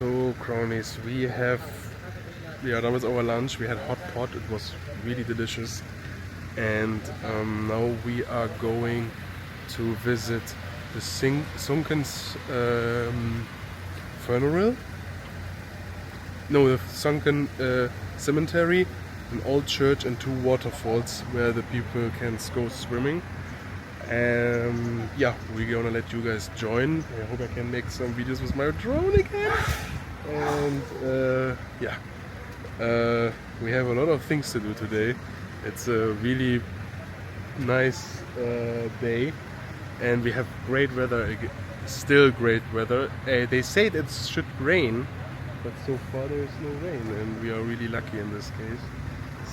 So Crownies, that was our lunch. We had hot pot, it was really delicious. And now we are going to visit the Sunken's funeral. No, the Sunken cemetery, an old church and 2 waterfalls where the people can go swimming. Yeah, we're gonna let you guys join. I hope I can make some videos with my drone again. And yeah, we have a lot of things to do today. It's a really nice day, and we have great weather. Still great weather. They said it should rain, but so far there is no rain, and we are really lucky in this case.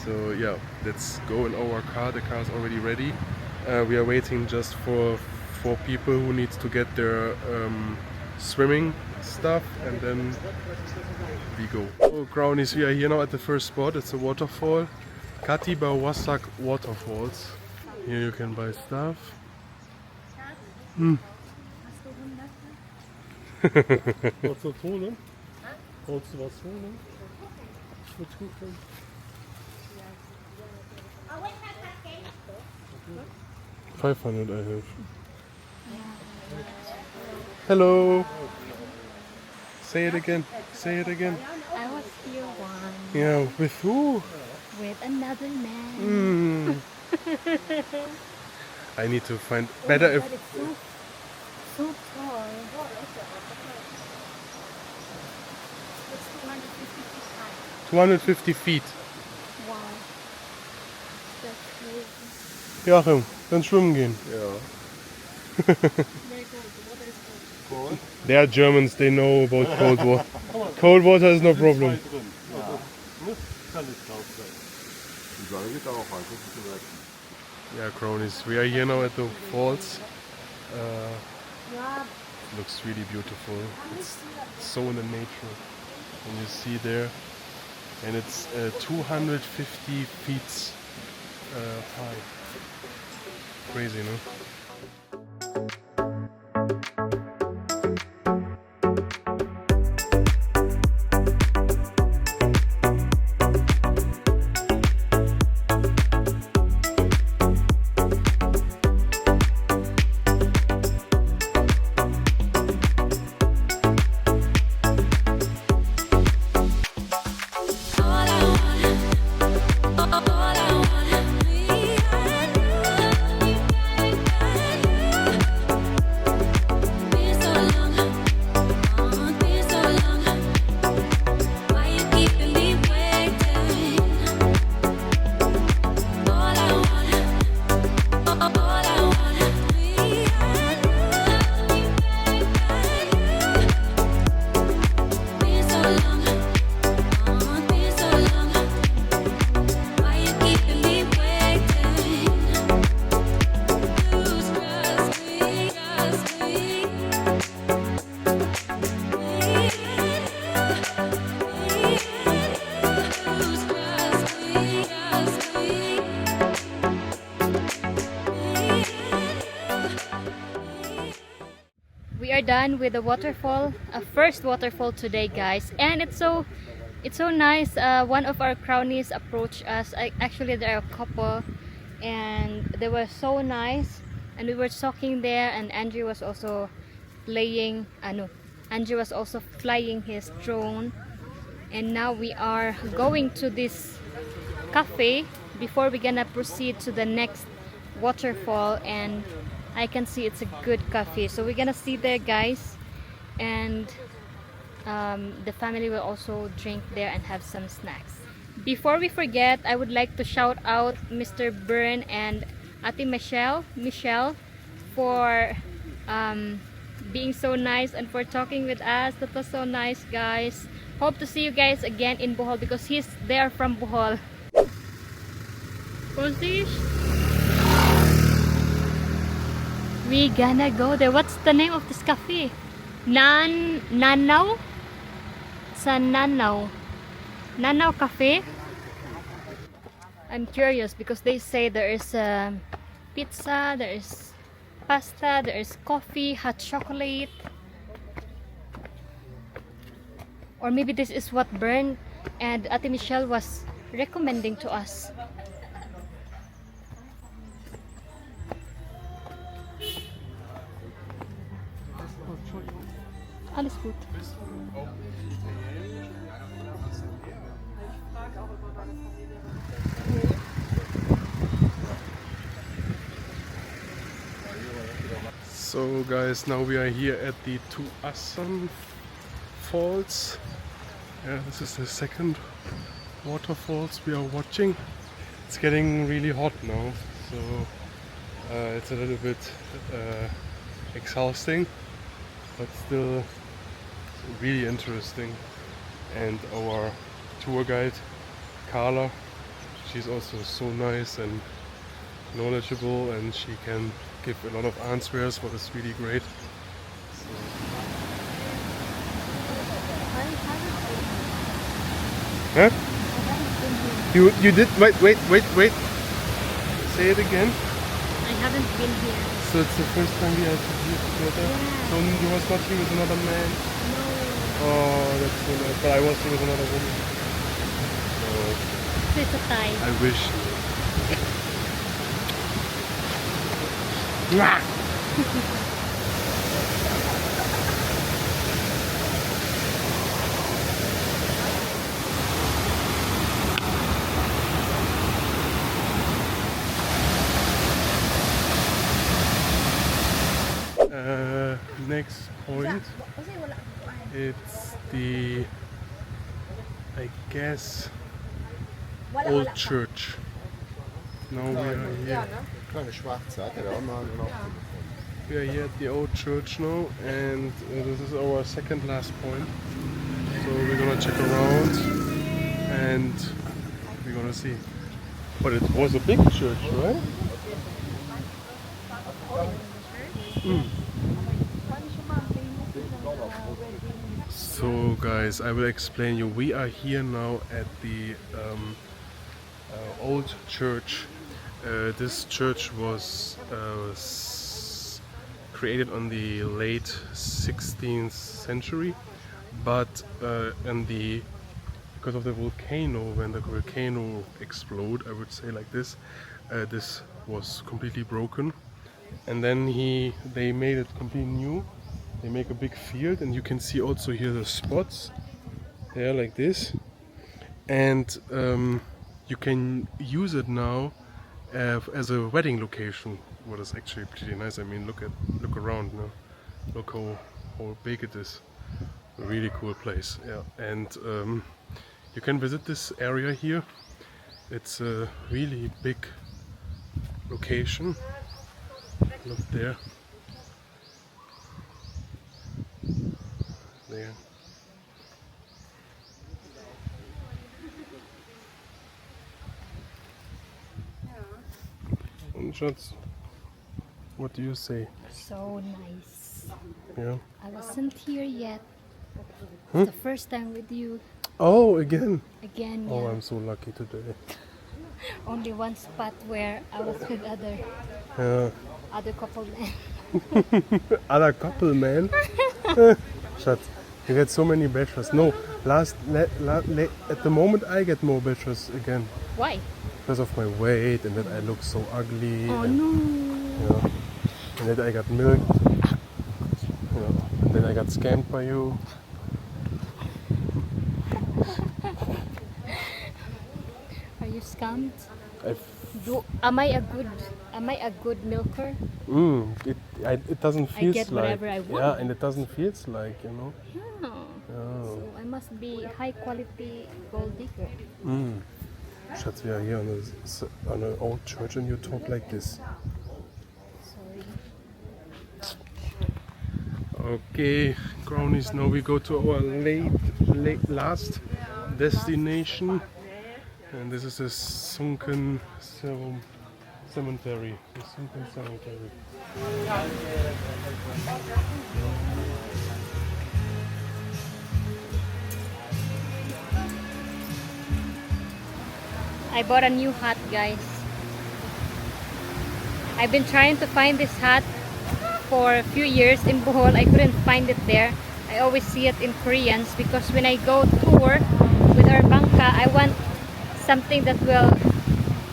So yeah, let's go in our car. The car is already ready. We are waiting just for people who need to get their swimming stuff, and then we go. Oh, Crownies, we are here now at the first spot. It's a waterfall, Katibawasak Waterfalls. Here you can buy stuff. Wat soll holen? Wolltest du was holen? Mit Kuchen? 500 I have. Hello. Say it again. Say it again. I was here once. Yeah, with who? With another man. I need to find better if. But it's so tall. It's 250 feet high. 250 feet. Wow. That's crazy. Joachim, dann schwimmen gehen. Ja. Very cold. The water is cold. Cool. They are Germans, they know about cold water. Cold water is no problem. Drin. Ja. Kann nicht drauf sein. Die Sonne geht auch rein. Das ist korrekt. Yeah, Crownies, we are here now at the falls. Yeah. Looks really beautiful. It's so in the nature. And you see there, and it's 250 feet high. Crazy, no? We are done with the waterfall, first waterfall today, guys, and it's so nice. One of our Crownies approached us. Actually, they're a couple, and they were so nice. And we were talking there, and Andrew was also playing. Andrew was also flying his drone. And now we are going to this cafe before we're gonna proceed to the next waterfall. And I can see it's a good cafe, so we're gonna see there, guys, and the family will also drink there and have some snacks. Before we forget, I would like to shout out Mr. Byrne and Ate Michelle for being so nice and for talking with us. That was so nice, guys. Hope to see you guys again in Bohol because he's there from Bohol. What's this? We gonna go there. What's the name of this cafe? Nanao? Sa Nanao Cafe. I'm curious because they say there is pizza, there is pasta, there is coffee, hot chocolate. Or maybe this is what burned and Ate Michelle was recommending to us. Alles gut. So guys, now we are here at the Tuassan Falls. Yeah, this is the second waterfalls we are watching. It's getting really hot now, so it's a little bit exhausting, but still really interesting. And our tour guide Carla, she's also so nice and knowledgeable, and she can give a lot of answers, what is really great. So. Huh? You did wait. Say it again. I haven't been here. So it's the first time we are here together. Yeah. So you was not here with another man. No. Oh, that's so nice. But I was here with another woman. So It's a tie. I wish. Mwah! Next point, it's the, I guess, old church. Now we are here. We are here at the old church now, and this is our second last point. So we're gonna check around and we're gonna see. But it was a big church, right? So guys, I will explain you. We are here now at the old church. This church was created on the late 16th century, but because of the volcano, when the volcano exploded, I would say like this, this was completely broken, and then they made it completely new. They make a big field, and you can see also here the spots there like this, and you can use it now as a wedding location. What is actually pretty nice. I mean, look around now. Look how big it is. A really cool place. Yeah, and you can visit this area here. It's a really big location. Look there. There. And Schatz, what do you say? So nice. Yeah. I wasn't here yet. Huh? It's the first time with you. Oh, again. Again, Oh, yeah. I'm so lucky today. Only one spot where I was with Yeah. other couple men. Other couple, man. Schatz, you get so many bachelors. No, at the moment I get more bachelors again. Why? Because of my weight and that I look so ugly. Oh and, no. yeah, and that I got milked. And then I got scammed by you. Are you scammed? I've Am I a good milker? It doesn't feel get like, whatever I want. yeah, and it doesn't feel like, you know. Yeah. Oh. So I must be high quality gold digger. Schatz, we are here on an old church and you talk like this. Sorry. Okay, Crownies, now we go to our last destination, and this is the Sunken cemetery. The Sunken cemetery. I bought a new hat, guys. I've been trying to find this hat for a few years in Bohol. I couldn't find it there. I I always see it in Koreans because when I go tour with our bangka, I want something that will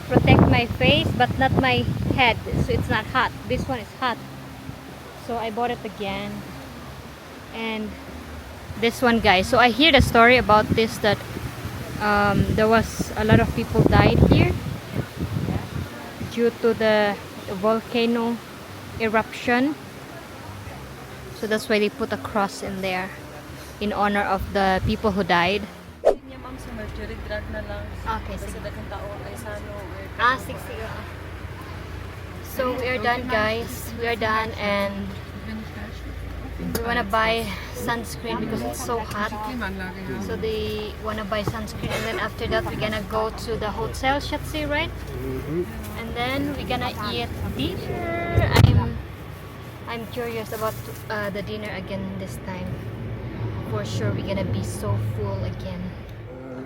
protect my face but not my head, so it's not hot. This one is hot, so I bought it again. And this one, guys, so I hear the story about this, that there was a lot of people died here due to the volcano eruption, so that's why they put a cross in there in honor of the people who died. Okay, sige. So we are done, guys. We are done, and we wanna buy sunscreen because it's so hot. So they wanna buy sunscreen, and then after that we're gonna go to the hotel, Shatsi, right? And then we're gonna eat dinner. I'm curious about the dinner again this time. For sure we're gonna be so full again.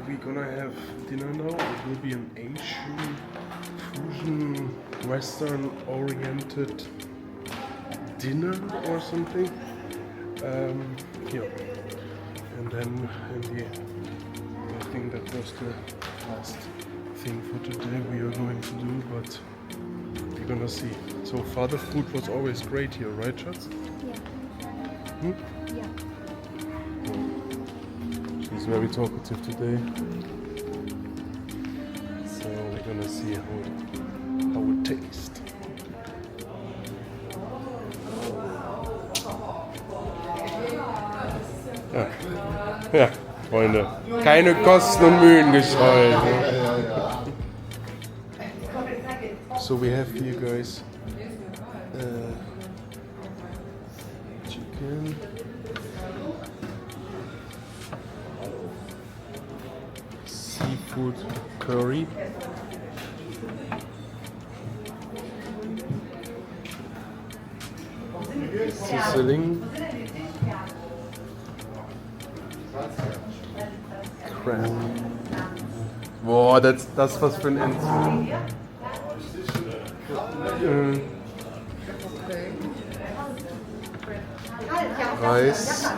We're gonna have dinner now. It will be an Asian, fusion, Western oriented dinner or something. Yeah. And then in the end, I think that was the last thing for today we are going to do, but we're gonna see. So far the food was always great here, right, Schatz? Yeah. Yeah. She's very talkative today. So we're gonna see how it tastes. Ja, Freunde, keine Kosten und Mühen gescheut. Ne? So we have here, guys, chicken, seafood curry, sizzling crab. Boah, das was für ein Entzug. Reis.